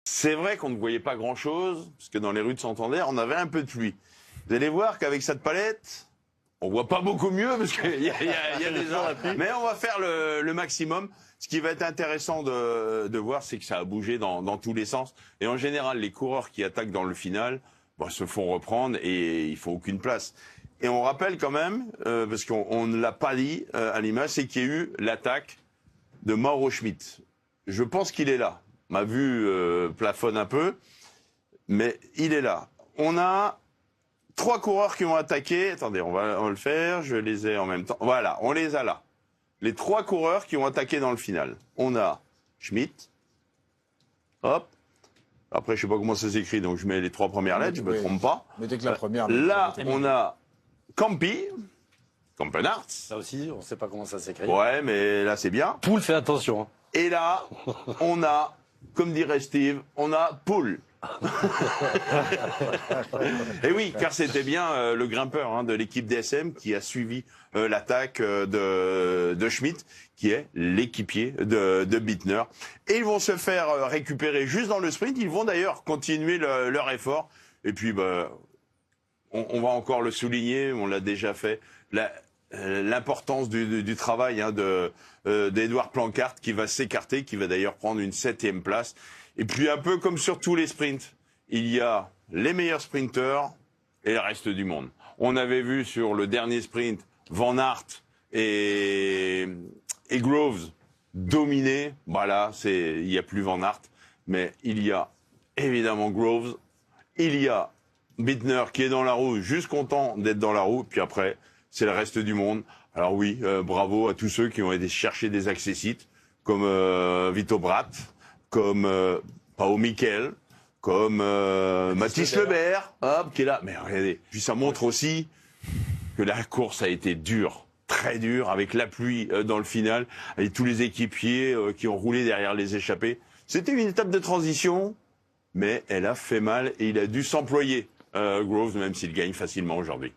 C'est vrai qu'on ne voyait pas grand-chose, parce que dans les rues de Santander, on avait un peu de pluie. Vous allez voir qu'avec cette palette, on voit pas beaucoup mieux, parce qu'il y a des gens. Mais on va faire le maximum. Ce qui va être intéressant de voir, c'est que ça a bougé dans tous les sens. Et en général, les coureurs qui attaquent dans le final se font reprendre et il faut aucune place. Et on rappelle quand même, parce qu'on ne l'a pas dit à l'image, c'est qu'il y a eu l'attaque de Mauro Schmid. Je pense qu'il est là. Ma vue plafonne un peu, mais il est là. On a 3 coureurs qui ont attaqué. Attendez, on va le faire. Je les ai en même temps. Voilà, on les a là. Les 3 coureurs qui ont attaqué dans le final. On a Schmid. Hop. Après, je sais pas comment ça s'écrit, donc je mets les 3 premières lettres. Je me trompe pas. Mettez que la première. Là, on a Campi. Campenart. Ça aussi, on ne sait pas comment ça s'écrit. Ouais, mais là, c'est bien. Poul, fais attention. Et là, on a, comme dirait Steve, on a Poul. Et oui, car c'était bien le grimpeur de l'équipe DSM qui a suivi l'attaque de Schmid, qui est l'équipier de Bittner. Et ils vont se faire récupérer juste dans le sprint. Ils vont d'ailleurs continuer leur effort. Et puis, on va encore le souligner, on l'a déjà fait, l'importance du travail d'Edouard Plancart qui va s'écarter, qui va d'ailleurs prendre une 7e place. Et puis un peu comme sur tous les sprints, il y a les meilleurs sprinteurs et le reste du monde. On avait vu sur le dernier sprint Van Aert et Groves dominer. Voilà, il n'y a plus Van Aert, mais il y a évidemment Groves, il y a Bittner qui est dans la roue, juste content d'être dans la roue, puis après, c'est le reste du monde. Alors oui, bravo à tous ceux qui ont été chercher des accessites, comme Vito Bratt, comme Pao Mikel, comme Mathis Lebert, hop, qui est là. Mais regardez, puis ça montre aussi que la course a été dure, très dure, avec la pluie dans le final, avec tous les équipiers qui ont roulé derrière les échappés. C'était une étape de transition, mais elle a fait mal et il a dû s'employer, Groves, même s'il gagne facilement aujourd'hui.